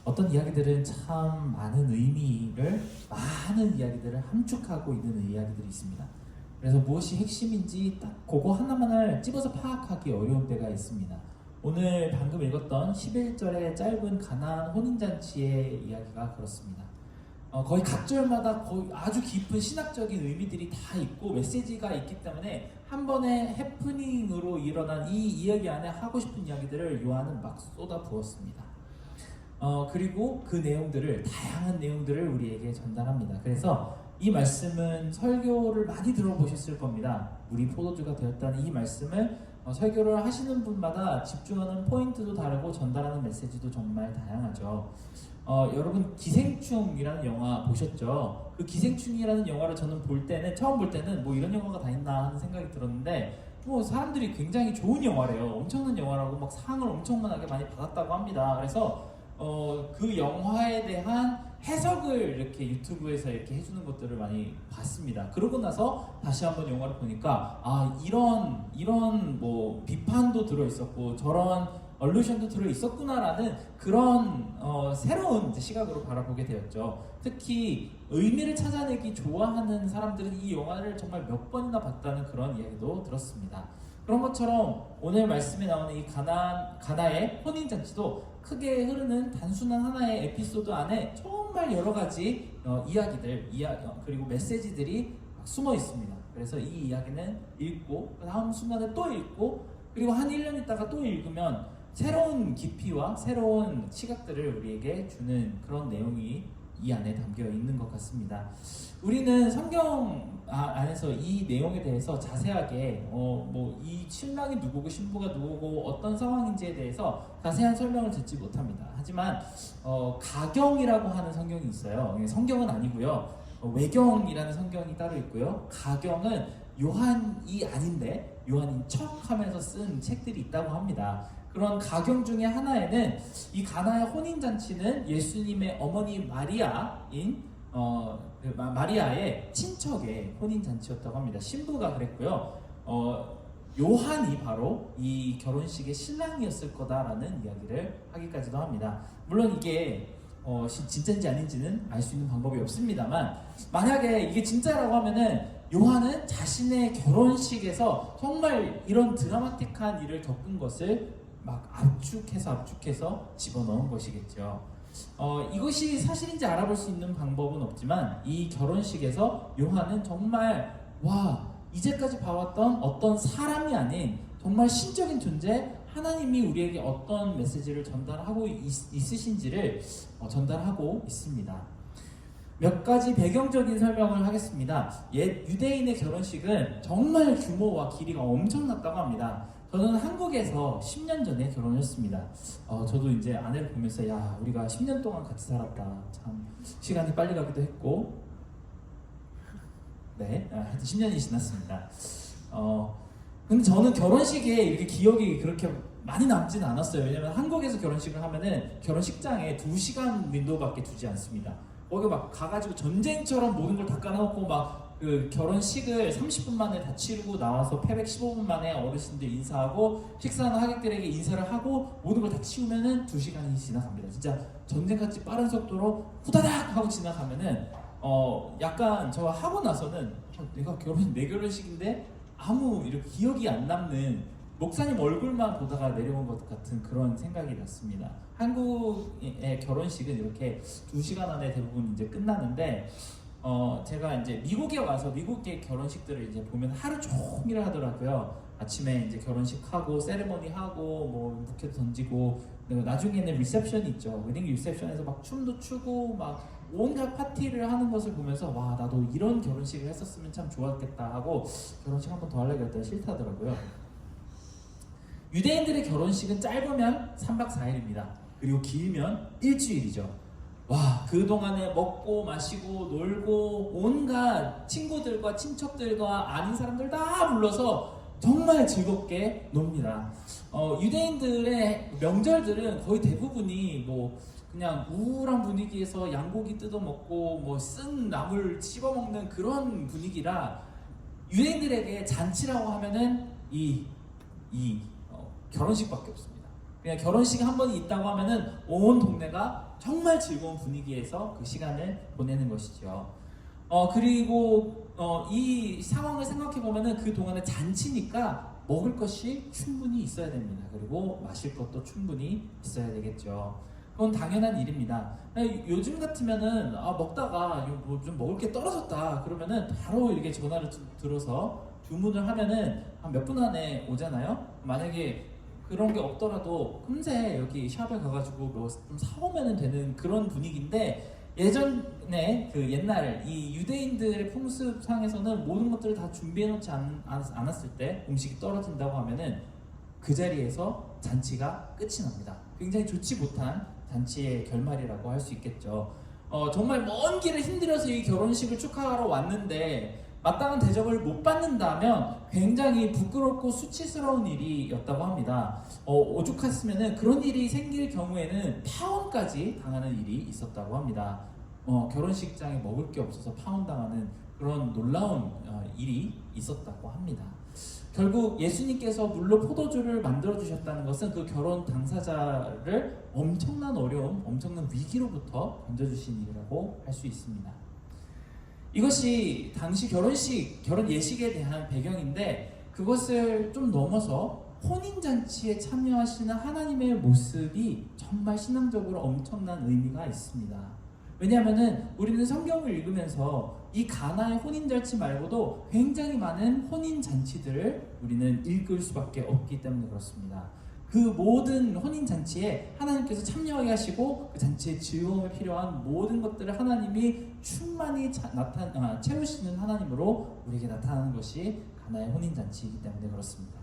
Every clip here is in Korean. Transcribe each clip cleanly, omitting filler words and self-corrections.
어떤 이야기들은 참 많은 이야기들을 함축하고 있는 이야기들이 있습니다. 그래서 무엇이 핵심인지 딱 그거 하나만을 집어서 파악하기 어려운 때가 있습니다. 오늘 방금 읽었던 11절의 짧은 가나안 혼인잔치의 이야기가 그렇습니다. 거의 각 절마다 거의 아주 깊은 신학적인 의미들이 다 있고 메시지가 있기 때문에 한 번의 해프닝으로 일어난 이 이야기 안에 하고 싶은 이야기들을 요한은 막 쏟아 부었습니다. 그리고 그 내용들을, 다양한 내용들을 우리에게 전달합니다. 그래서 이 말씀은 설교를 많이 들어보셨을 겁니다. 우리 포도주가 되었다는 이 말씀을 설교를 하시는 분마다 집중하는 포인트도 다르고 전달하는 메시지도 정말 다양하죠. 여러분 기생충이라는 영화 보셨죠? 그 기생충이라는 영화를 저는 처음 볼 때는 뭐 이런 영화가 다 있나 하는 생각이 들었는데 뭐 사람들이 굉장히 좋은 영화래요. 엄청난 영화라고 막 상을 엄청나게 많이 받았다고 합니다. 그래서 그 영화에 대한 해석을 이렇게 유튜브에서 이렇게 해주는 것들을 많이 봤습니다. 그러고 나서 다시 한번 영화를 보니까 이런 뭐 비판도 들어있었고 저런 얼루션도 들어있었구나라는 그런 새로운 시각으로 바라보게 되었죠. 특히 의미를 찾아내기 좋아하는 사람들은 이 영화를 정말 몇 번이나 봤다는 그런 이야기도 들었습니다. 그런 것처럼 오늘 말씀에 나오는 이 가나의 혼인잔치도 크게 흐르는 단순한 하나의 에피소드 안에 정말 여러 가지 이야기들 그리고 메시지들이 숨어 있습니다. 그래서 이 이야기는 읽고 그 다음 순간에 또 읽고 그리고 한 1년 있다가 또 읽으면 새로운 깊이와 새로운 시각들을 우리에게 주는 그런 내용이 이 안에 담겨 있는 것 같습니다. 우리는 성경 안에서 이 내용에 대해서 자세하게 이 신랑이 누구고 신부가 누구고 어떤 상황인지에 대해서 자세한 설명을 듣지 못합니다. 하지만 가경이라고 하는 성경이 있어요. 성경은 아니고요. 외경이라는 성경이 따로 있고요. 가경은 요한이 아닌데 요한인 척하면서 쓴 책들이 있다고 합니다. 그런 가경 중에 하나에는 이 가나의 혼인잔치는 예수님의 어머니 마리아의 친척의 혼인잔치였다고 합니다. 신부가 그랬고요. 요한이 바로 이 결혼식의 신랑이었을 거다라는 이야기를 하기까지도 합니다. 물론 이게 진짜인지 아닌지는 알 수 있는 방법이 없습니다만 만약에 이게 진짜라고 하면은 요한은 자신의 결혼식에서 정말 이런 드라마틱한 일을 겪은 것을 막 압축해서 집어넣은 것이겠죠. 이것이 사실인지 알아볼 수 있는 방법은 없지만 이 결혼식에서 요한은 정말 이제까지 봐왔던 어떤 사람이 아닌 정말 신적인 존재 하나님이 우리에게 어떤 메시지를 전달하고 있으신지를 전달하고 있습니다. 몇 가지 배경적인 설명을 하겠습니다. 옛 유대인의 결혼식은 정말 규모와 길이가 엄청났다고 합니다. 저는 한국에서 10년 전에 결혼을 했습니다. 저도 이제 아내를 보면서 우리가 10년 동안 같이 살았다. 참 시간이 빨리 가기도 했고 하여튼 10년이 지났습니다. 근데 저는 결혼식에 이렇게 기억이 그렇게 많이 남지는 않았어요. 왜냐면 한국에서 결혼식을 하면은 결혼식장에 2시간 윈도우밖에 두지 않습니다. 거기 막 가가지고 전쟁처럼 모든 걸 다 깔아놓고 그 결혼식을 30분 만에 다 치르고 나와서 패백 15분 만에 어르신들 인사하고 식사하는 하객들에게 인사를 하고 모든 걸 다 치우면은 2시간이 지나갑니다. 진짜 전쟁같이 빠른 속도로 후다닥 하고 지나가면은 약간 저 하고 나서는 내 결혼식인데 아무 이렇게 기억이 안 남는 목사님 얼굴만 보다가 내려온 것 같은 그런 생각이 났습니다. 한국의 결혼식은 이렇게 2시간 안에 대부분 이제 끝나는데 제가 이제 미국에 와서 미국의 결혼식들을 이제 보면 하루 종일 하더라고요. 아침에 이제 결혼식하고 세레머니 하고 뭐 부케도 던지고 나중에는 리셉션이 있죠. 웨딩 리셉션에서 막 춤도 추고 막 온갖 파티를 하는 것을 보면서 나도 이런 결혼식을 했었으면 참 좋았겠다 하고 결혼식 한 번 더 하려고 했더니 싫다더라고요. 유대인들의 결혼식은 짧으면 3박 4일입니다. 그리고 길면 일주일이죠. 그동안에 먹고 마시고 놀고 온갖 친구들과 친척들과 아는 사람들 다 불러서 정말 즐겁게 놉니다. 유대인들의 명절들은 거의 대부분이 그냥 우울한 분위기에서 양고기 뜯어먹고 쓴 나물 씹어먹는 그런 분위기라 유대인들에게 잔치라고 하면은 이 결혼식밖에 없습니다. 그냥 결혼식이 한 번이 있다고 하면은 온 동네가 정말 즐거운 분위기에서 그 시간을 보내는 것이죠. 그리고 이 상황을 생각해 보면은 그 동안에 잔치니까 먹을 것이 충분히 있어야 됩니다. 그리고 마실 것도 충분히 있어야 되겠죠. 그건 당연한 일입니다. 요즘 같으면은 먹다가 뭐 좀 먹을 게 떨어졌다 그러면은 바로 이렇게 전화를 들어서 주문을 하면은 한 몇 분 안에 오잖아요. 만약에 그런 게 없더라도 금세 여기 샵에 가가지고 뭐 좀 사오면 되는 그런 분위기인데, 예전에 그 옛날 이 유대인들의 풍습상에서는 모든 것들을 다 준비해놓지 않았을 때 음식이 떨어진다고 하면은 그 자리에서 잔치가 끝이 납니다. 굉장히 좋지 못한 잔치의 결말이라고 할 수 있겠죠. 정말 먼 길을 힘들여서 이 결혼식을 축하하러 왔는데 마땅한 대접을 못 받는다면 굉장히 부끄럽고 수치스러운 일이었다고 합니다. 오죽했으면 그런 일이 생길 경우에는 파혼까지 당하는 일이 있었다고 합니다. 결혼식장에 먹을 게 없어서 파혼당하는 그런 놀라운 일이 있었다고 합니다. 결국 예수님께서 물로 포도주를 만들어 주셨다는 것은 그 결혼 당사자를 엄청난 어려움, 엄청난 위기로부터 건져주신 일이라고 할 수 있습니다. 이것이 당시 결혼 예식에 대한 배경인데, 그것을 좀 넘어서 혼인잔치에 참여하시는 하나님의 모습이 정말 신앙적으로 엄청난 의미가 있습니다. 왜냐하면 우리는 성경을 읽으면서 이 가나의 혼인잔치 말고도 굉장히 많은 혼인잔치들을 우리는 읽을 수밖에 없기 때문에 그렇습니다. 그 모든 혼인잔치에 하나님께서 참여하게 하시고 그 잔치의 즐거움에 필요한 모든 것들을 하나님이 충만히 채우시는 하나님으로 우리에게 나타나는 것이 가나의 혼인잔치이기 때문에 그렇습니다.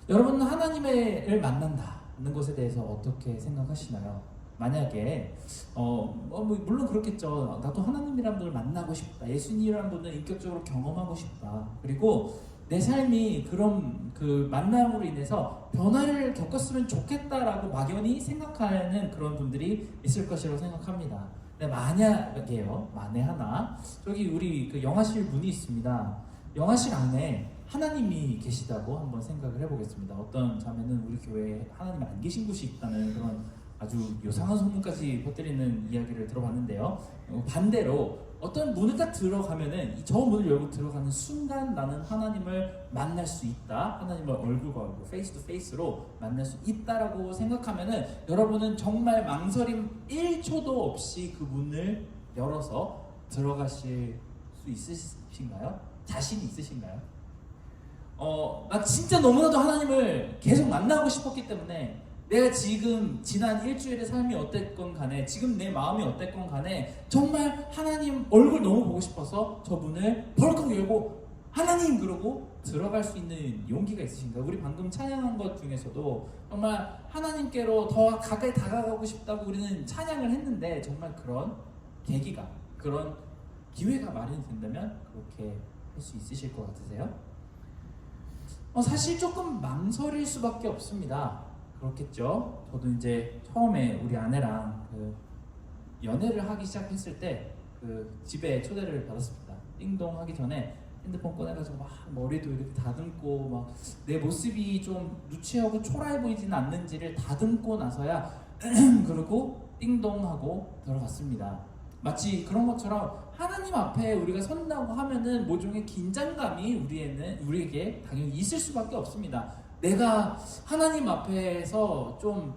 여러분은 하나님을 만난다는 것에 대해서 어떻게 생각하시나요? 만약에 물론 그렇겠죠. 나도 하나님이란 분을 만나고 싶다, 예수님이란 분을 인격적으로 경험하고 싶다, 그리고 내 삶이 그런 그 만남으로 인해서 변화를 겪었으면 좋겠다라고 막연히 생각하는 그런 분들이 있을 것이라고 생각합니다. 근데 만에 하나 저기 우리 그 영화실 문이 있습니다. 영화실 안에 하나님이 계시다고 한번 생각을 해보겠습니다. 어떤 자매는 우리 교회에 하나님이 안 계신 곳이 있다는 그런 아주 요상한 소문까지 퍼뜨리는 이야기를 들어봤는데요. 반대로 어떤 문을 딱 들어가면은 저 문을 열고 들어가는 순간 나는 하나님을 만날 수 있다, 하나님을 얼굴과 얼굴, 페이스 투 페이스로 만날 수 있다라고 생각하면은 여러분은 정말 망설임 1초도 없이 그 문을 열어서 들어가실 수 있으신가요? 자신이 있으신가요? 나 진짜 너무나도 하나님을 계속 만나고 싶었기 때문에 내가 지금 지난 일주일의 삶이 어땠건 간에, 지금 내 마음이 어땠건 간에 정말 하나님 얼굴 너무 보고 싶어서 저 문을 벌컥 열고 하나님 그러고 들어갈 수 있는 용기가 있으신가요? 우리 방금 찬양한 것 중에서도 정말 하나님께로 더 가까이 다가가고 싶다고 우리는 찬양을 했는데, 정말 그런 계기가, 그런 기회가 마련이 된다면 그렇게 할 수 있으실 것 같으세요? 사실 조금 망설일 수밖에 없습니다. 그렇겠죠. 저도 이제 처음에 우리 아내랑 그 연애를 하기 시작했을 때 그 집에 초대를 받았습니다. 띵동 하기 전에 핸드폰 꺼내가지고 막 머리도 이렇게 다듬고 막 내 모습이 좀 누추하고 초라해 보이지는 않는지를 다듬고 나서야 그러고 띵동 하고 들어갔습니다. 마치 그런 것처럼 하나님 앞에 우리가 선다고 하면은 모종의 긴장감이 우리에게 당연히 있을 수밖에 없습니다. 내가 하나님 앞에서 좀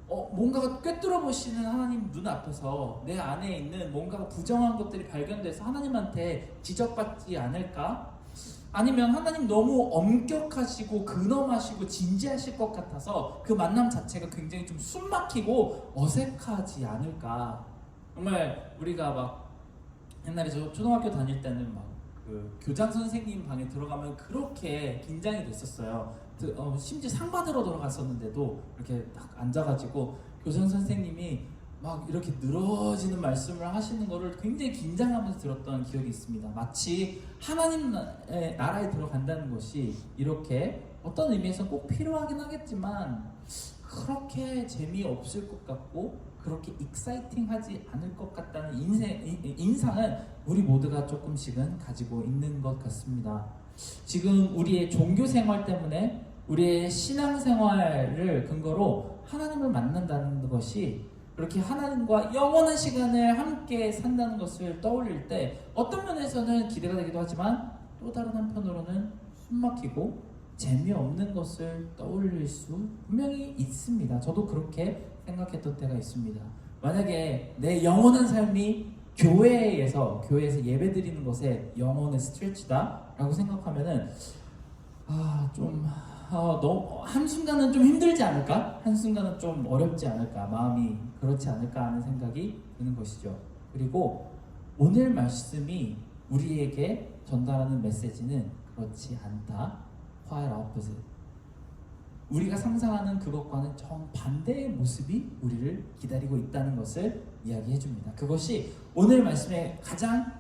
뭔가가 꿰뚫어 보시는 하나님 눈 앞에서 내 안에 있는 뭔가가 부정한 것들이 발견돼서 하나님한테 지적받지 않을까? 아니면 하나님 너무 엄격하시고 근엄하시고 진지하실 것 같아서 그 만남 자체가 굉장히 좀 숨막히고 어색하지 않을까? 정말 우리가 막 옛날에 저 초등학교 다닐 때는 막 그 교장 선생님 방에 들어가면 그렇게 긴장이 됐었어요. 심지어 상 받으러 들어갔었는데도 이렇게 딱 앉아가지고 교장 선생님이 막 이렇게 늘어지는 말씀을 하시는 거를 굉장히 긴장하면서 들었던 기억이 있습니다. 마치 하나님의 나라에 들어간다는 것이 이렇게 어떤 의미에서 꼭 필요하긴 하겠지만 그렇게 재미없을 것 같고 그렇게 익사이팅하지 않을 것 같다는 인상은 우리 모두가 조금씩은 가지고 있는 것 같습니다. 지금 우리의 종교 생활 때문에 우리의 신앙생활을 근거로 하나님을 만난다는 것이 그렇게 하나님과 영원한 시간을 함께 산다는 것을 떠올릴 때 어떤 면에서는 기대가 되기도 하지만 또 다른 한편으로는 숨막히고 재미없는 것을 떠올릴 수 분명히 있습니다. 저도 그렇게 생각했던 때가 있습니다. 만약에 내 영원한 삶이 교회에서 예배드리는 것에 영혼의 스트레치다 라고 생각하면은 너무 한순간은 좀 힘들지 않을까? 한순간은 좀 어렵지 않을까? 마음이 그렇지 않을까 하는 생각이 드는 것이죠. 그리고 오늘 말씀이 우리에게 전달하는 메시지는 그렇지 않다. quite opposite. 우리가 상상하는 그것과는 정반대의 모습이 우리를 기다리고 있다는 것을 이야기해 줍니다. 그것이 오늘 말씀의 가장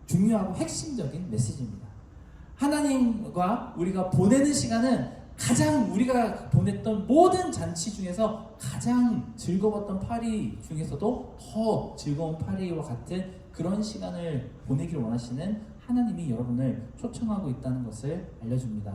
중요하고 핵심적인 메시지입니다. 하나님과 우리가 보내는 시간은 가장 우리가 보냈던 모든 잔치 중에서 가장 즐거웠던 파리 중에서도 더 즐거운 파리와 같은 그런 시간을 보내기를 원하시는 하나님이 여러분을 초청하고 있다는 것을 알려줍니다.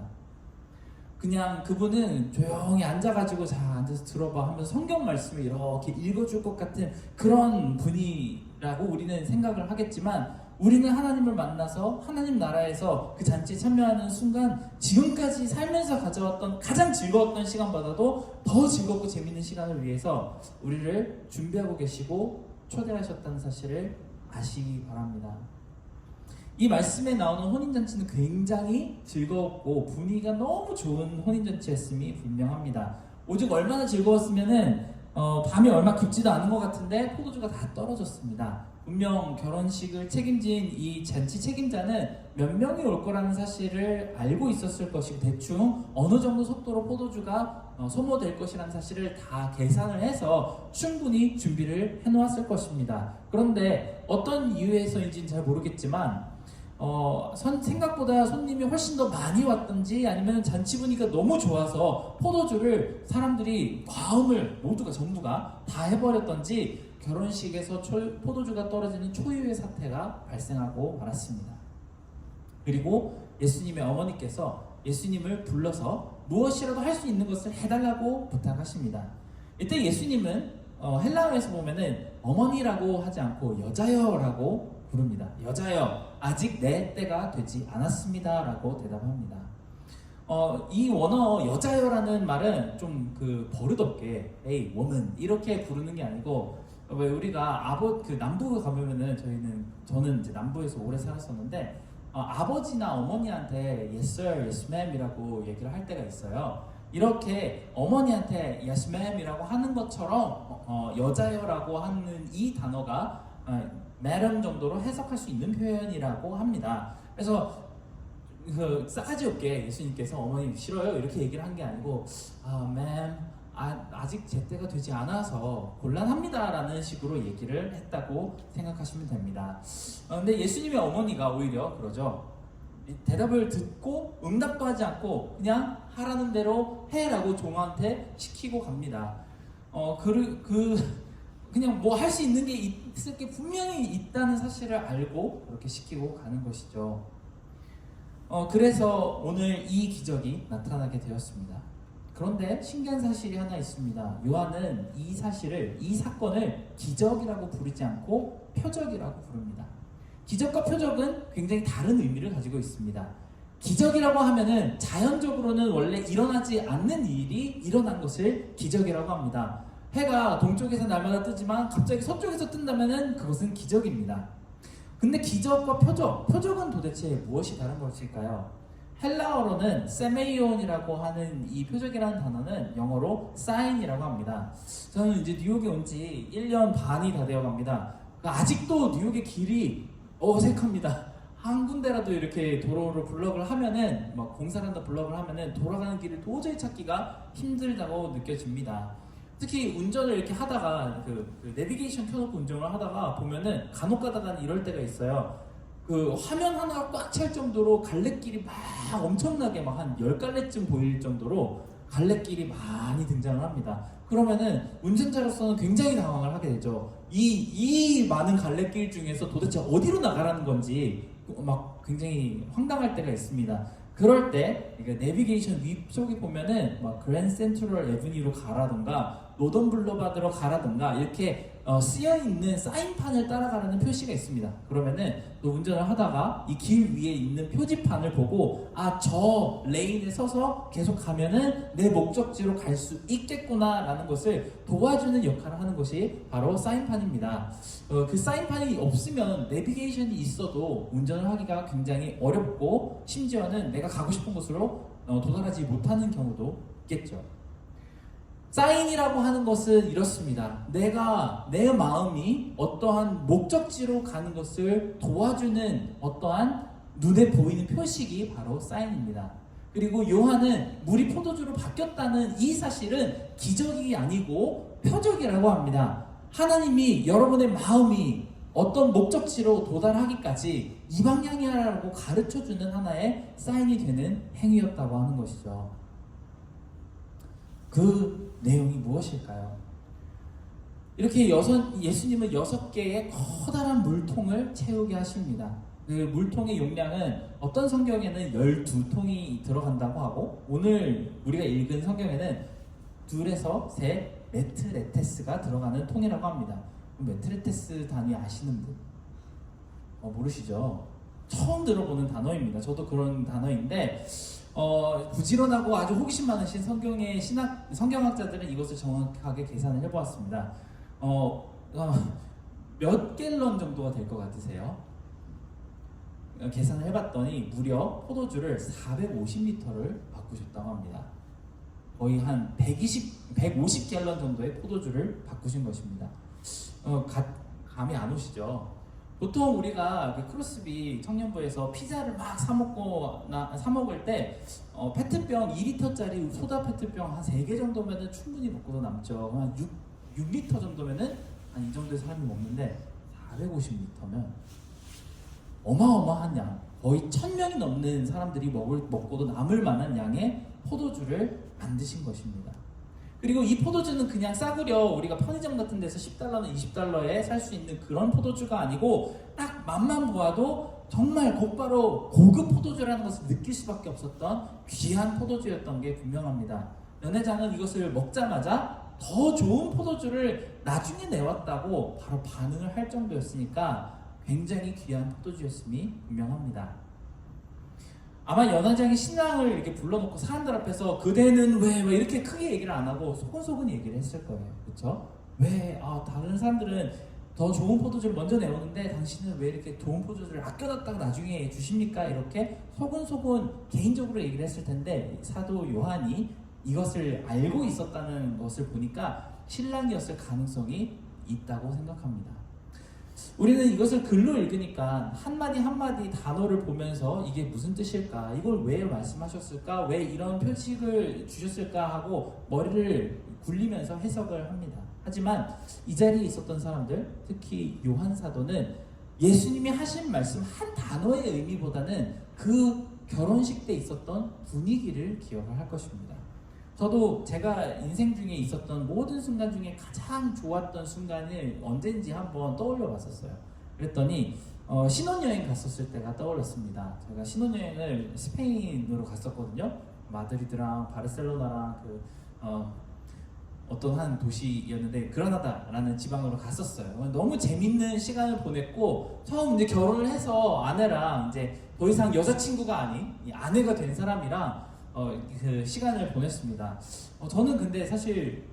그냥 그분은 조용히 앉아가지고 자 앉아서 들어봐 하면서 성경 말씀을 이렇게 읽어줄 것 같은 그런 분이라고 우리는 생각을 하겠지만 우리는 하나님을 만나서 하나님 나라에서 그 잔치에 참여하는 순간 지금까지 살면서 가져왔던 가장 즐거웠던 시간보다도 더 즐겁고 재밌는 시간을 위해서 우리를 준비하고 계시고 초대하셨다는 사실을 아시기 바랍니다. 이 말씀에 나오는 혼인잔치는 굉장히 즐거웠고 분위기가 너무 좋은 혼인잔치였음이 분명합니다. 오직 얼마나 즐거웠으면은 밤이 얼마 깊지도 않은 것 같은데 포도주가 다 떨어졌습니다. 분명 결혼식을 책임진 이 잔치 책임자는 몇 명이 올 거라는 사실을 알고 있었을 것이고 대충 어느 정도 속도로 포도주가 소모될 것이라는 사실을 다 계산을 해서 충분히 준비를 해놓았을 것입니다. 그런데 어떤 이유에서인지는 잘 모르겠지만 생각보다 손님이 훨씬 더 많이 왔던지 아니면 잔치 분위기가 너무 좋아서 포도주를 사람들이 과음을 모두가 전부가 다 해버렸던지 결혼식에서 포도주가 떨어지는 초유의 사태가 발생하고 말았습니다. 그리고 예수님의 어머니께서 예수님을 불러서 무엇이라도 할 수 있는 것을 해달라고 부탁하십니다. 이때 예수님은 헬라어에서 보면은 어머니라고 하지 않고 여자여라고 부릅니다. 여자여, 아직 내 때가 되지 않았습니다 라고 대답합니다. 이 원어 여자여라는 말은 좀 버릇없게 에이 woman 이렇게 부르는 게 아니고 왜 우리가 남부 가보면은 저는 이제 남부에서 오래 살았었는데 아버지나 어머니한테 yes sir, yes ma'am 이라고 얘기를 할 때가 있어요. 이렇게 어머니한테 yes ma'am 이라고 하는 것처럼 여자여라고 하는 이 단어가 madam 정도로 해석할 수 있는 표현이라고 합니다. 그래서 싸가지 없게 예수님께서 어머니 싫어요 이렇게 얘기를 한 게 아니고 ma'am 아직 제 때가 되지 않아서 곤란합니다 라는 식으로 얘기를 했다고 생각하시면 됩니다. 근데 예수님의 어머니가 오히려 그러죠. 대답을 듣고 응답도 하지 않고 그냥 하라는 대로 해라고 종한테 시키고 갑니다. 그냥 뭐 할 수 있는 게 있을 게 분명히 있다는 사실을 알고 그렇게 시키고 가는 것이죠. 그래서 오늘 이 기적이 나타나게 되었습니다. 그런데 신기한 사실이 하나 있습니다. 요한은 이 사건을 기적이라고 부르지 않고 표적이라고 부릅니다. 기적과 표적은 굉장히 다른 의미를 가지고 있습니다. 기적이라고 하면은 자연적으로는 원래 일어나지 않는 일이 일어난 것을 기적이라고 합니다. 해가 동쪽에서 날마다 뜨지만 갑자기 서쪽에서 뜬다면은 그것은 기적입니다. 근데 기적과 표적은 도대체 무엇이 다른 것일까요? 헬라어로는 세메이온이라고 하는 이 표적이라는 단어는 영어로 사인이라고 합니다. 저는 이제 뉴욕에 온 지 1년 반이 다 되어 갑니다. 아직도 뉴욕의 길이 어색합니다. 한 군데라도 이렇게 도로를 블럭을 하면은 공사를 한다 블럭을 하면은 돌아가는 길을 도저히 찾기가 힘들다고 느껴집니다. 특히 운전을 이렇게 하다가 내비게이션 켜놓고 운전을 하다가 보면은 간혹 가다가 이럴 때가 있어요. 화면 하나가 꽉 찰 정도로 갈래길이 막 엄청나게 한 10갈래쯤 보일 정도로 갈래길이 많이 등장을 합니다. 그러면은 운전자로서는 굉장히 당황을 하게 되죠. 이 많은 갈래길 중에서 도대체 어디로 나가라는 건지 굉장히 황당할 때가 있습니다. 그럴 때 내비게이션 위쪽에 보면은 그랜드 센트럴 에브니로 가라던가 노던 블루바드로 가라던가 이렇게 쓰여 있는 사인판을 따라가라는 표시가 있습니다. 그러면은 또 운전을 하다가 이 길 위에 있는 표지판을 보고 저 레인에 서서 계속 가면은 내 목적지로 갈 수 있겠구나라는 것을 도와주는 역할을 하는 것이 바로 사인판입니다. 그 사인판이 없으면 내비게이션이 있어도 운전을 하기가 굉장히 어렵고 심지어는 내가 가고 싶은 곳으로 도달하지 못하는 경우도 있겠죠. 사인이라고 하는 것은 이렇습니다. 내 마음이 어떠한 목적지로 가는 것을 도와주는 어떠한 눈에 보이는 표식이 바로 사인입니다. 그리고 요한은 물이 포도주로 바뀌었다는 이 사실은 기적이 아니고 표적이라고 합니다. 하나님이 여러분의 마음이 어떤 목적지로 도달하기까지 이 방향이라고 가르쳐주는 하나의 사인이 되는 행위였다고 하는 것이죠. 그 내용이 무엇일까요? 이렇게 예수님은 6개의 커다란 물통을 채우게 하십니다. 그 물통의 용량은 어떤 성경에는 12통이 들어간다고 하고, 오늘 우리가 읽은 성경에는 2에서 3 메트레테스가 들어가는 통이라고 합니다. 메트레테스 단위 아시는 분? 모르시죠? 처음 들어보는 단어입니다. 저도 그런 단어인데 부지런하고 아주 호기심 많으신 성경학자들은 이것을 정확하게 계산을 해보았습니다. 몇 갤런 정도가 될 것 같으세요? 계산을 해봤더니 무려 포도주를 450리터를 바꾸셨다고 합니다. 거의 한 150갤런 정도의 포도주를 바꾸신 것입니다. 감이 안 오시죠? 보통 우리가 그 크로스비 청년부에서 피자를 막 사 먹을 때 페트병 2리터짜리 소다 페트병 한 3개 정도면은 충분히 먹고도 남죠. 한 6리터 정도면은 한 이 정도의 사람이 먹는데 450리터면 어마어마한 양, 거의 1000명이 넘는 사람들이 먹고도 남을 만한 양의 포도주를 만드신 것입니다. 그리고 이 포도주는 그냥 싸구려 우리가 편의점 같은 데서 10달러나 20달러에 살 수 있는 그런 포도주가 아니고 딱 맛만 보아도 정말 곧바로 고급 포도주라는 것을 느낄 수밖에 없었던 귀한 포도주였던 게 분명합니다. 연회장은 이것을 먹자마자 더 좋은 포도주를 나중에 내왔다고 바로 반응을 할 정도였으니까 굉장히 귀한 포도주였음이 분명합니다. 아마 연회장이 신랑을 이렇게 불러놓고 사람들 앞에서 그대는 왜 이렇게 크게 얘기를 안 하고 소근소근 얘기를 했을 거예요. 그렇죠? 왜 다른 사람들은 더 좋은 포도주를 먼저 내오는데 당신은 왜 이렇게 좋은 포도주를 아껴놨다가 나중에 주십니까? 이렇게 소근소근 개인적으로 얘기를 했을 텐데 사도 요한이 이것을 알고 있었다는 것을 보니까 신랑이었을 가능성이 있다고 생각합니다. 우리는 이것을 글로 읽으니까 한마디 한마디 단어를 보면서 이게 무슨 뜻일까? 이걸 왜 말씀하셨을까? 왜 이런 표식을 주셨을까? 하고 머리를 굴리면서 해석을 합니다. 하지만 이 자리에 있었던 사람들, 특히 요한 사도는 예수님이 하신 말씀 한 단어의 의미보다는 그 결혼식 때 있었던 분위기를 기억을 할 것입니다. 저도 제가 인생 중에 있었던 모든 순간 중에 가장 좋았던 순간을 언젠지 한번 떠올려 봤었어요. 그랬더니 신혼여행 갔었을 때가 떠올랐습니다. 제가 신혼여행을 스페인으로 갔었거든요. 마드리드랑 바르셀로나랑 어떤 한 도시였는데 그라나다라는 지방으로 갔었어요. 너무 재밌는 시간을 보냈고 처음 이제 결혼을 해서 아내랑 이제 더 이상 여자친구가 아닌 아내가 된 사람이랑 그 시간을 보냈습니다. 저는 근데 사실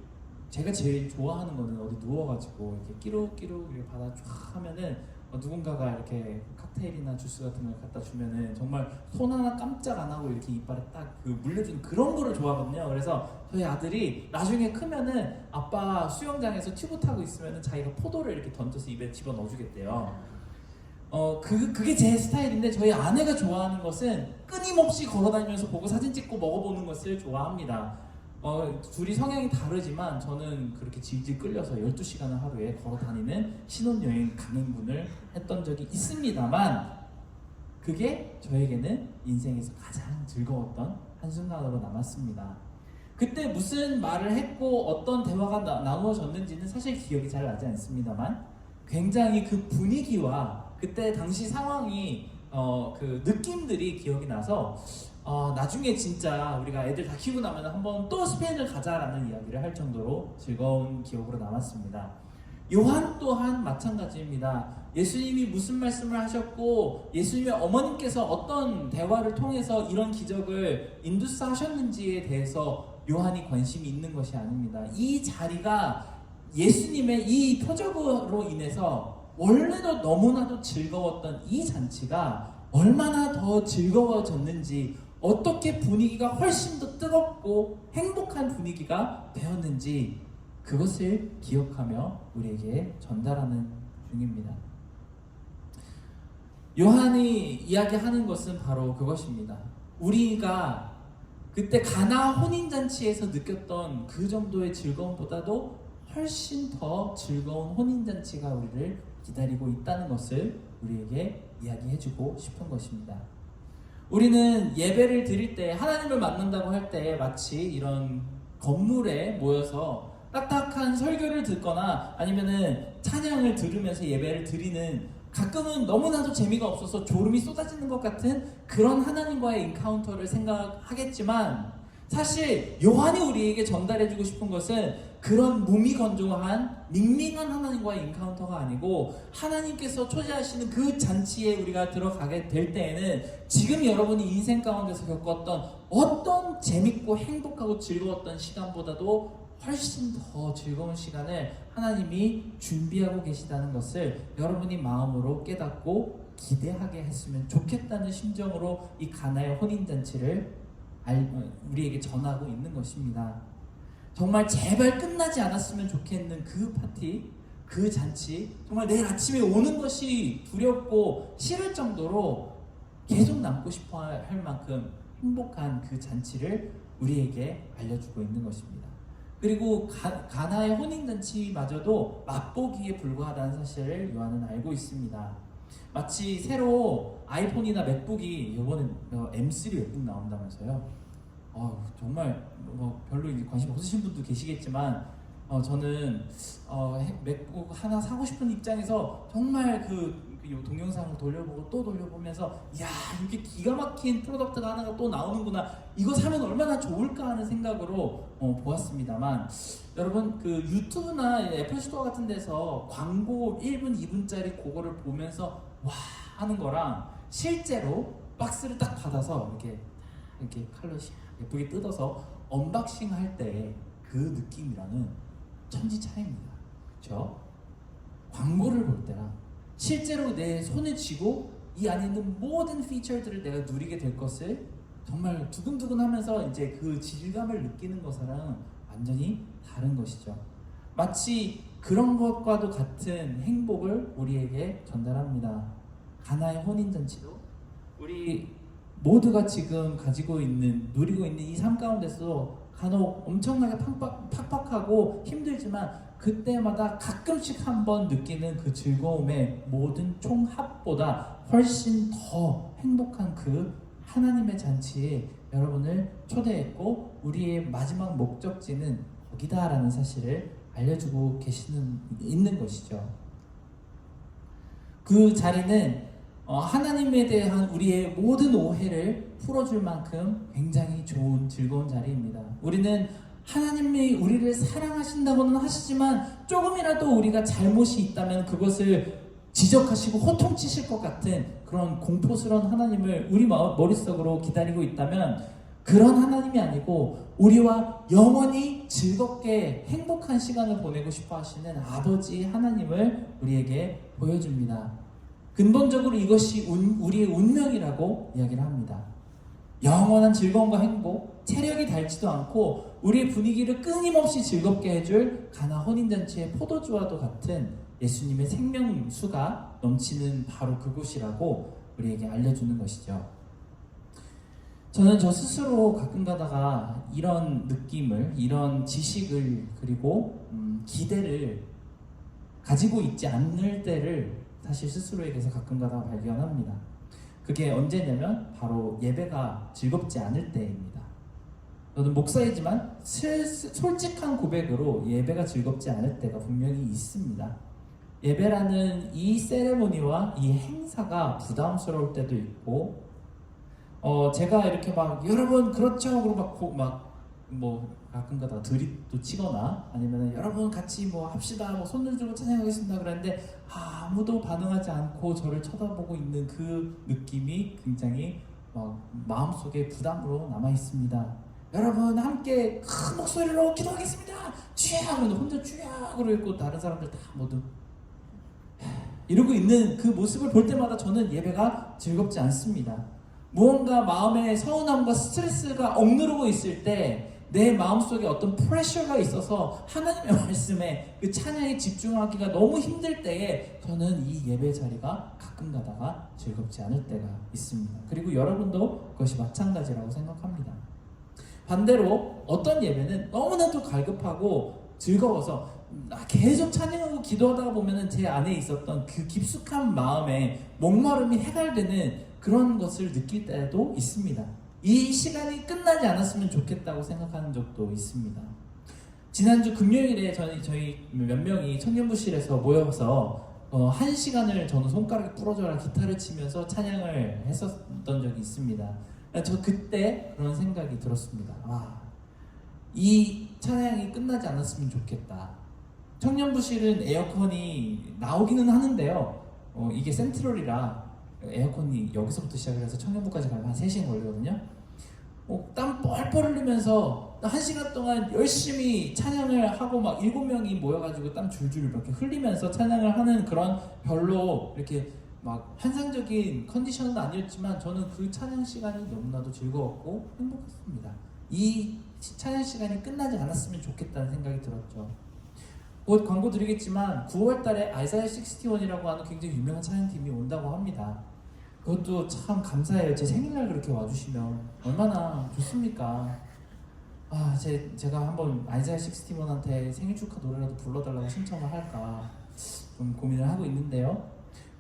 제가 제일 좋아하는 거는 어디 누워가지고 이렇게 끼룩끼룩 이렇게 바다 쫙 하면은 누군가가 이렇게 칵테일이나 주스 같은 걸 갖다 주면은 정말 손 하나 깜짝 안 하고 이렇게 이빨에 딱 물려주는 그런 거를 좋아하거든요. 그래서 저희 아들이 나중에 크면은 아빠 수영장에서 튜브 타고 있으면은 자기가 포도를 이렇게 던져서 입에 집어 넣어주겠대요. 그게 제 스타일인데 저희 아내가 좋아하는 것은 끊임없이 걸어다니면서 보고 사진 찍고 먹어보는 것을 좋아합니다. 둘이 성향이 다르지만 저는 그렇게 질질 끌려서 12시간을 하루에 걸어다니는 신혼여행 강행군을 했던 적이 있습니다만 그게 저에게는 인생에서 가장 즐거웠던 한순간으로 남았습니다. 그때 무슨 말을 했고 어떤 대화가 나누어졌는지는 사실 기억이 잘 나지 않습니다만 굉장히 그 분위기와 그때 당시 상황이 그 느낌들이 기억이 나서 나중에 진짜 우리가 애들 다 키우고 나면 한번 또 스페인을 가자라는 이야기를 할 정도로 즐거운 기억으로 남았습니다. 요한 또한 마찬가지입니다. 예수님이 무슨 말씀을 하셨고 예수님의 어머님께서 어떤 대화를 통해서 이런 기적을 인두스하셨는지에 대해서 요한이 관심이 있는 것이 아닙니다. 이 자리가 예수님의 이 표적으로 인해서 원래도 너무나도 즐거웠던 이 잔치가 얼마나 더 즐거워졌는지, 어떻게 분위기가 훨씬 더 뜨겁고 행복한 분위기가 되었는지 그것을 기억하며 우리에게 전달하는 중입니다. 요한이 이야기하는 것은 바로 그것입니다. 우리가 그때 가나 혼인잔치에서 느꼈던 그 정도의 즐거움보다도 훨씬 더 즐거운 혼인잔치가 우리를 기다리고 있다는 것을 우리에게 이야기해주고 싶은 것입니다. 우리는 예배를 드릴 때, 하나님을 만난다고 할 때 마치 이런 건물에 모여서 딱딱한 설교를 듣거나 아니면은 찬양을 들으면서 예배를 드리는, 가끔은 너무나도 재미가 없어서 졸음이 쏟아지는 것 같은 그런 하나님과의 인카운터를 생각하겠지만, 사실 요한이 우리에게 전달해주고 싶은 것은 그런 무미건조한 밍밍한 하나님과의 인카운터가 아니고, 하나님께서 초대하시는 그 잔치에 우리가 들어가게 될 때에는 지금 여러분이 인생 가운데서 겪었던 어떤 재밌고 행복하고 즐거웠던 시간보다도 훨씬 더 즐거운 시간을 하나님이 준비하고 계시다는 것을 여러분이 마음으로 깨닫고 기대하게 했으면 좋겠다는 심정으로 이 가나의 혼인잔치를 우리에게 전하고 있는 것입니다. 정말 제발 끝나지 않았으면 좋겠는 그 파티, 그 잔치, 정말 내일 아침에 오는 것이 두렵고 싫을 정도로 계속 남고 싶어 할 만큼 행복한 그 잔치를 우리에게 알려주고 있는 것입니다. 그리고 가나의 혼인잔치마저도 맛보기에 불과하다는 사실을 요한은 알고 있습니다. 마치 새로 아이폰이나 맥북이 이번에 M3 맥북 나온다면서요. 정말 별로 관심 없으신 분도 계시겠지만 저는 맥북 하나 사고 싶은 입장에서 정말 그 동영상을 돌려보고 또 돌려보면서, 야, 이렇게 기가 막힌 프로덕트가 하나가 또 나오는구나, 이거 사면 얼마나 좋을까 하는 생각으로 보았습니다만, 여러분 그 유튜브나 애플 스토어 같은 데서 광고 1분 2분짜리 그거를 보면서 와 하는 거랑 실제로 박스를 딱 받아서 이렇게 칼로 예쁘게 뜯어서 언박싱 할 때 그 느낌이랑은 천지 차이입니다. 그렇죠? 광고를 볼 때랑 실제로 내 손에 쥐고 이 안에 있는 모든 피처들을 내가 누리게 될 것을 정말 두근두근하면서 이제 그 질감을 느끼는 것이랑 완전히 다른 것이죠. 마치 그런 것과도 같은 행복을 우리에게 전달합니다. 가나의 혼인잔치도 우리 모두가 지금 누리고 있는 이 삶 가운데서 간혹 엄청나게 팍팍하고 힘들지만 그때마다 가끔씩 한번 느끼는 그 즐거움의 모든 총합보다 훨씬 더 행복한 그 하나님의 잔치에 여러분을 초대했고, 우리의 마지막 목적지는 거기다라는 사실을 알려주고 있는 것이죠. 그 자리는 하나님에 대한 우리의 모든 오해를 풀어줄 만큼 굉장히 좋은 즐거운 자리입니다. 우리는 하나님이 우리를 사랑하신다고는 하시지만 조금이라도 우리가 잘못이 있다면 그것을 지적하시고 호통치실 것 같은 그런 공포스러운 하나님을 우리 머릿속으로 기다리고 있다면, 그런 하나님이 아니고 우리와 영원히 즐겁게 행복한 시간을 보내고 싶어 하시는 아버지 하나님을 우리에게 보여줍니다. 근본적으로 이것이 우리의 운명이라고 이야기를 합니다. 영원한 즐거움과 행복, 체력이 닳지도 않고 우리의 분위기를 끊임없이 즐겁게 해줄 가나 혼인잔치의 포도주와도 같은 예수님의 생명수가 넘치는 바로 그곳이라고 우리에게 알려주는 것이죠. 저는 저 스스로 가끔 가다가 이런 느낌을, 이런 지식을, 그리고 기대를 가지고 있지 않을 때를 사실 스스로에게서 가끔 가다가 발견합니다. 그게 언제냐면 바로 예배가 즐겁지 않을 때입니다. 저는 목사이지만 솔직한 고백으로 예배가 즐겁지 않을 때가 분명히 있습니다. 예배라는 이 세레모니와 이 행사가 부담스러울 때도 있고, 제가 이렇게 막 여러분 그렇죠 그러고 뭐 가끔가다 드립도 치거나 아니면 여러분 같이 뭐 합시다 뭐 손을 들고 찬양하겠습니다 그랬는데 아무도 반응하지 않고 저를 쳐다보고 있는 그 느낌이 굉장히 마음속에 부담으로 남아 있습니다. 여러분 함께 큰 목소리로 기도하겠습니다. 주야 그러면 혼자 주야 그러고 다른 사람들 다 모두 이러고 있는 그 모습을 볼 때마다 저는 예배가 즐겁지 않습니다. 무언가 마음에 서운함과 스트레스가 억누르고 있을 때 내 마음속에 어떤 프레셔가 있어서 하나님의 말씀에 그 찬양에 집중하기가 너무 힘들 때에 저는 이 예배 자리가 가끔 가다가 즐겁지 않을 때가 있습니다. 그리고 여러분도 그것이 마찬가지라고 생각합니다. 반대로 어떤 예배는 너무나도 갈급하고 즐거워서 계속 찬양하고 기도하다가 보면은 제 안에 있었던 그 깊숙한 마음에 목마름이 해갈되는 그런 것을 느낄 때도 있습니다. 이 시간이 끝나지 않았으면 좋겠다고 생각하는 적도 있습니다. 지난주 금요일에 저희 몇 명이 청년부실에서 모여서 1시간을 저는 손가락에 부러져라 기타를 치면서 찬양을 했었던 적이 있습니다. 저 그때 그런 생각이 들었습니다. 이 찬양이 끝나지 않았으면 좋겠다. 청년부실은 에어컨이 나오기는 하는데요. 이게 센트럴이라 에어컨이 여기서부터 시작을 해서 청년부까지 가면 한 3시간 걸리거든요. 땀 뻘뻘 흘리면서 1시간 동안 열심히 찬양을 하고 막 7명이 모여가지고 땀 줄줄 이렇게 흘리면서 찬양을 하는 그런 별로 이렇게 막 환상적인 컨디션은 아니었지만 저는 그 찬양 시간이 너무나도 즐거웠고 행복했습니다. 이 찬양 시간이 끝나지 않았으면 좋겠다는 생각이 들었죠. 곧 광고 드리겠지만 9월달에 아이사야 61이라고 하는 굉장히 유명한 찬양팀이 온다고 합니다. 그것도 참 감사해요. 제 생일날 그렇게 와주시면 얼마나 좋습니까? 제가 한번 아이사야 61한테 생일 축하 노래라도 불러달라고 신청을 할까 좀 고민을 하고 있는데요.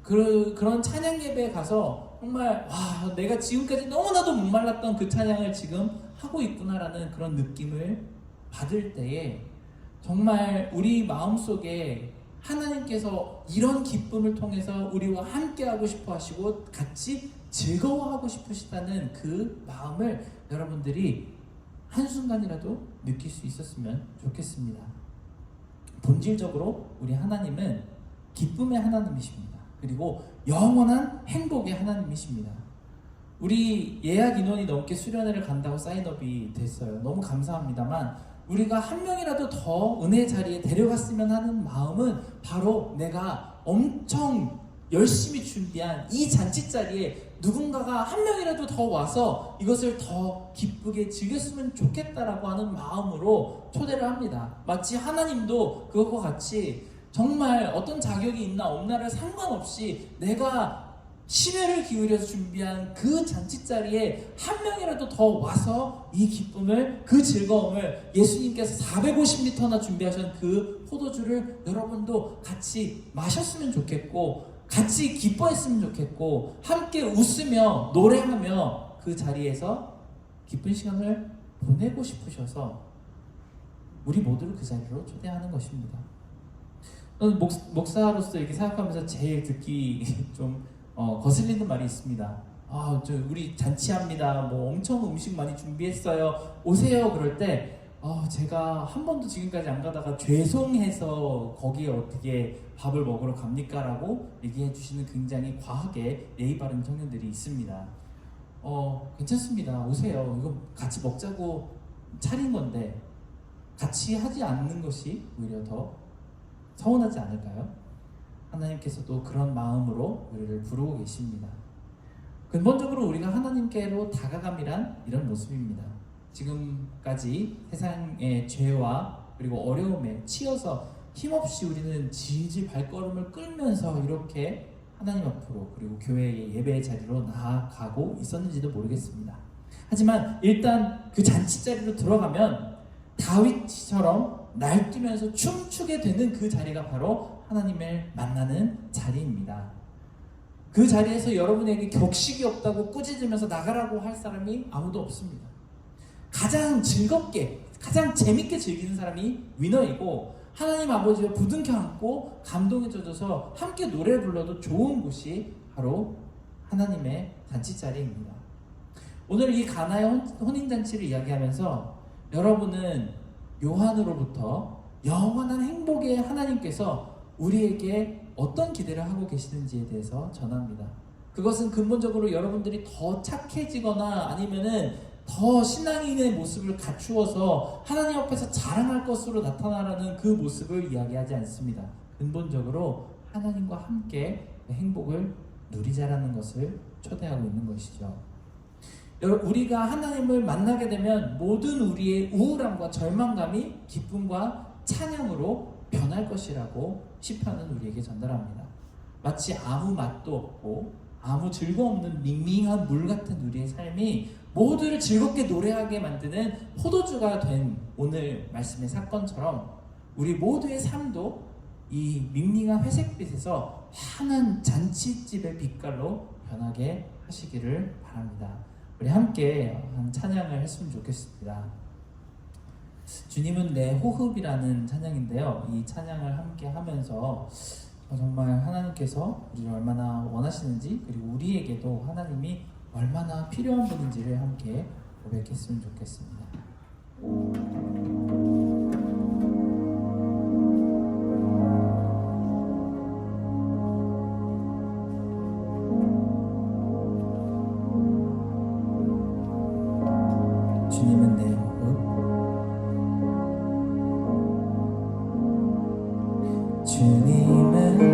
그런 찬양 예배에 가서 정말 내가 지금까지 너무나도 목말랐던 그 찬양을 지금 하고 있구나라는 그런 느낌을 받을 때에 정말 우리 마음속에 하나님께서 이런 기쁨을 통해서 우리와 함께하고 싶어 하시고 같이 즐거워하고 싶으시다는 그 마음을 여러분들이 한순간이라도 느낄 수 있었으면 좋겠습니다. 본질적으로 우리 하나님은 기쁨의 하나님이십니다. 그리고 영원한 행복의 하나님이십니다. 우리 예약 인원이 넘게 수련회를 간다고 사인업이 됐어요. 너무 감사합니다만 우리가 한 명이라도 더 은혜 자리에 데려갔으면 하는 마음은 바로 내가 엄청 열심히 준비한 이 잔치 자리에 누군가가 한 명이라도 더 와서 이것을 더 기쁘게 즐겼으면 좋겠다라고 하는 마음으로 초대를 합니다. 마치 하나님도 그것과 같이 정말 어떤 자격이 있나 없나를 상관없이 내가 심혈을 기울여서 준비한 그 잔치자리에 한 명이라도 더 와서 이 기쁨을, 그 즐거움을 예수님께서 450리터나 준비하신 그 포도주를 여러분도 같이 마셨으면 좋겠고 같이 기뻐했으면 좋겠고 함께 웃으며 노래하며 그 자리에서 기쁜 시간을 보내고 싶으셔서 우리 모두를 그 자리로 초대하는 것입니다. 저는 목사로서 이렇게 생각하면서 제일 듣기 좀 거슬리는 말이 있습니다. 우리 잔치합니다. 뭐 엄청 음식 많이 준비했어요. 오세요. 그럴 때 제가 한 번도 지금까지 안 가다가 죄송해서 거기에 어떻게 밥을 먹으러 갑니까? 라고 얘기해 주시는 굉장히 과하게 예의 바른 청년들이 있습니다. 괜찮습니다. 오세요. 이거 같이 먹자고 차린 건데 같이 하지 않는 것이 오히려 더 서운하지 않을까요? 하나님께서도 그런 마음으로 우리를 부르고 계십니다. 근본적으로 우리가 하나님께로 다가감이란 이런 모습입니다. 지금까지 세상의 죄와 그리고 어려움에 치여서 힘없이 우리는 질질 발걸음을 끌면서 이렇게 하나님 앞으로 그리고 교회의 예배의 자리로 나아가고 있었는지도 모르겠습니다. 하지만 일단 그 잔치 자리로 들어가면 다윗처럼 날뛰면서 춤추게 되는 그 자리가 바로 하나님을 만나는 자리입니다. 그 자리에서 여러분에게 격식이 없다고 꾸짖으면서 나가라고 할 사람이 아무도 없습니다. 가장 즐겁게, 가장 재밌게 즐기는 사람이 위너이고 하나님 아버지와 부둥켜 안고 감동에 젖어서 함께 노래를 불러도 좋은 곳이 바로 하나님의 잔치자리입니다. 오늘 이 가나의 혼인잔치를 이야기하면서 여러분은 요한으로부터 영원한 행복의 하나님께서 우리에게 어떤 기대를 하고 계시는지에 대해서 전합니다. 그것은 근본적으로 여러분들이 더 착해지거나 아니면은 더 신앙인의 모습을 갖추어서 하나님 앞에서 자랑할 것으로 나타나라는 그 모습을 이야기하지 않습니다. 근본적으로 하나님과 함께 행복을 누리자라는 것을 초대하고 있는 것이죠. 여러분, 우리가 하나님을 만나게 되면 모든 우리의 우울함과 절망감이 기쁨과 찬양으로 변할 것이라고 시편은 우리에게 전달합니다. 마치 아무 맛도 없고 아무 즐거움 없는 밍밍한 물 같은 우리의 삶이 모두를 즐겁게 노래하게 만드는 포도주가 된 오늘 말씀의 사건처럼 우리 모두의 삶도 이 밍밍한 회색빛에서 환한 잔치집의 빛깔로 변하게 하시기를 바랍니다. 우리 함께 한 찬양을 했으면 좋겠습니다. 주님은 내 호흡이라는 찬양인데요. 이 찬양을 함께 하면서 정말 하나님께서 우리를 얼마나 원하시는지, 그리고 우리에게도 하나님이 얼마나 필요한 분인지를 함께 고백했으면 좋겠습니다. 주님은 내 호흡, 주님은 내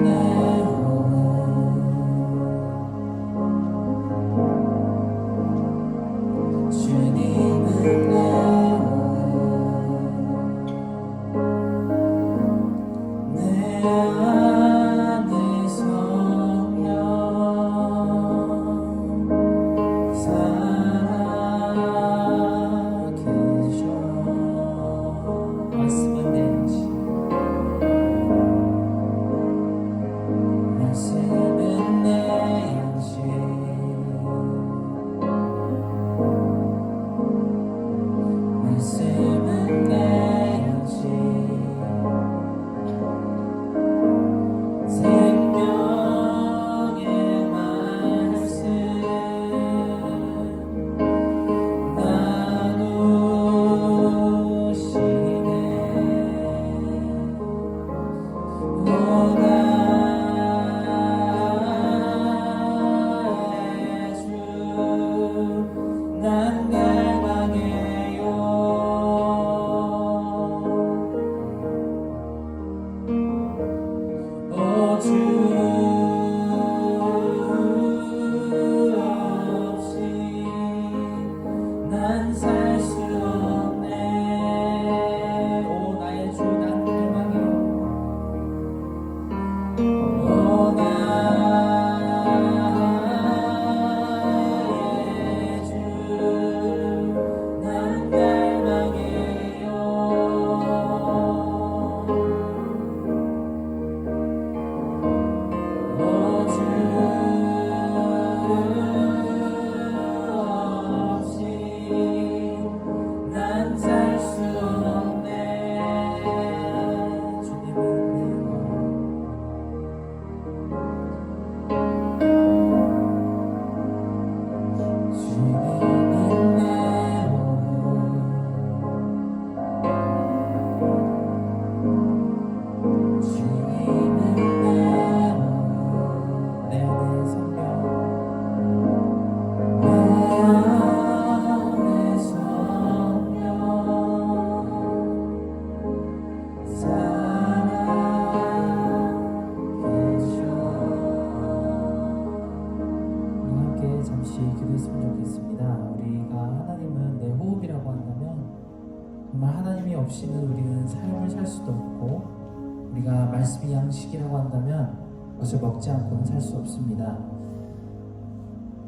없이는 우리는 삶을 살 수도 없고, 우리가 말씀이 양식이라고 한다면 그것을 먹지 않고는 살 수 없습니다.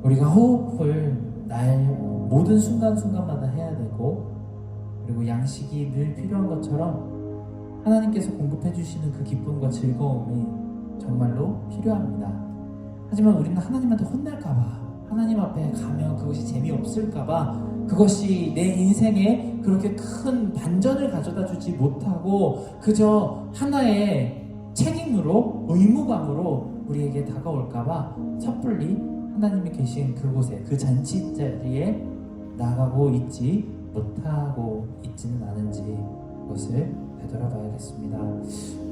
우리가 호흡을 날 모든 순간순간마다 해야 되고, 그리고 양식이 늘 필요한 것처럼 하나님께서 공급해 주시는 그 기쁨과 즐거움이 정말로 필요합니다. 하지만 우리는 하나님한테 혼날까봐, 하나님 앞에 가면 그것이 재미없을까봐 그것이 내 인생에 그렇게 큰 반전을 가져다 주지 못하고 그저 하나의 책임으로 의무감으로 우리에게 다가올까봐 섣불리 하나님이 계신 그곳에 그 잔치 자리에 나가고 있지 못하고 있지는 않은지 그것을 되돌아봐야겠습니다.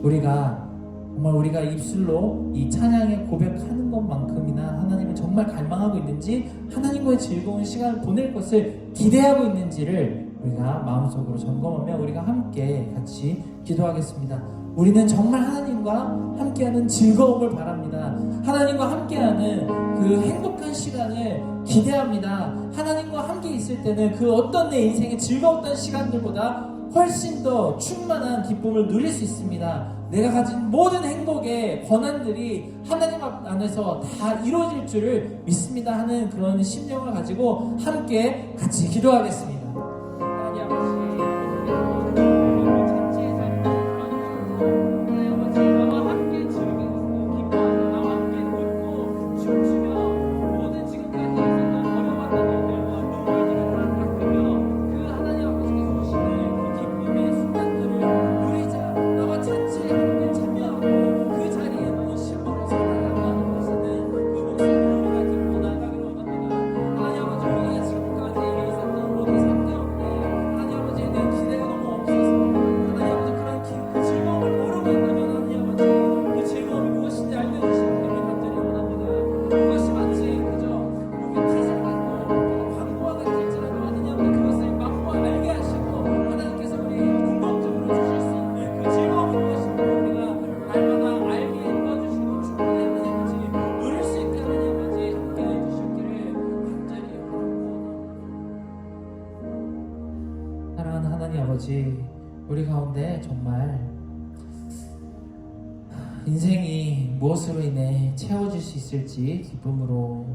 우리가 입술로 이 찬양에 고백하는 것만큼이나 하나님을 정말 갈망하고 있는지, 하나님과의 즐거운 시간을 보낼 것을 기대하고 있는지를 우리가 마음속으로 점검하며 우리가 함께 같이 기도하겠습니다. 우리는 정말 하나님과 함께하는 즐거움을 바랍니다. 하나님과 함께하는 그 행복한 시간을 기대합니다. 하나님과 함께 있을 때는 그 어떤 내 인생의 즐거웠던 시간들보다 훨씬 더 충만한 기쁨을 누릴 수 있습니다. 내가 가진 모든 행복의 권한들이 하나님 안에서 다 이루어질 줄을 믿습니다 하는 그런 심령을 가지고 함께 같이 기도하겠습니다. 하나님 아버지, 우리 가운데 정말 인생이 무엇으로 인해 채워질 수 있을지, 기쁨으로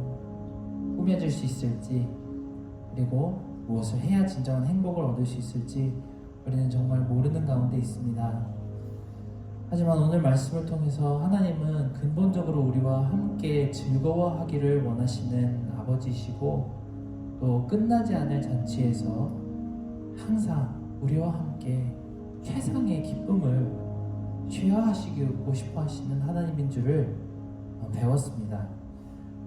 꾸며질 수 있을지, 그리고 무엇을 해야 진정한 행복을 얻을 수 있을지 우리는 정말 모르는 가운데 있습니다. 하지만 오늘 말씀을 통해서 하나님은 근본적으로 우리와 함께 즐거워하기를 원하시는 아버지시고, 또 끝나지 않을 잔치에서 항상 우리와 함께 최상의 기쁨을 취하시고 싶어 하시는 하나님인 줄을 배웠습니다.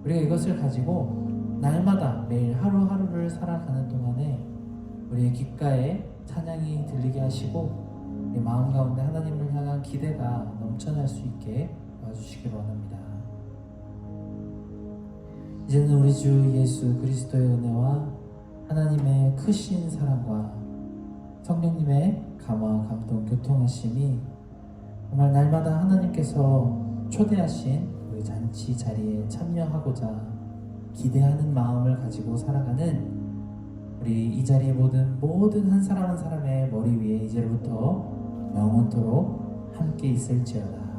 우리가 이것을 가지고 날마다 매일 하루하루를 살아가는 동안에 우리의 귓가에 찬양이 들리게 하시고 우리 마음 가운데 하나님을 향한 기대가 넘쳐날 수 있게 도와주시길 원합니다. 이제는 우리 주 예수 그리스도의 은혜와 하나님의 크신 사랑과 성령님의 감화, 감동, 교통하심이 정말 날마다 하나님께서 초대하신 우리 잔치 자리에 참여하고자 기대하는 마음을 가지고 살아가는 우리 이 자리에 모든 한 사람 한 사람의 머리 위에 이제부터 영원토록 함께 있을지어다.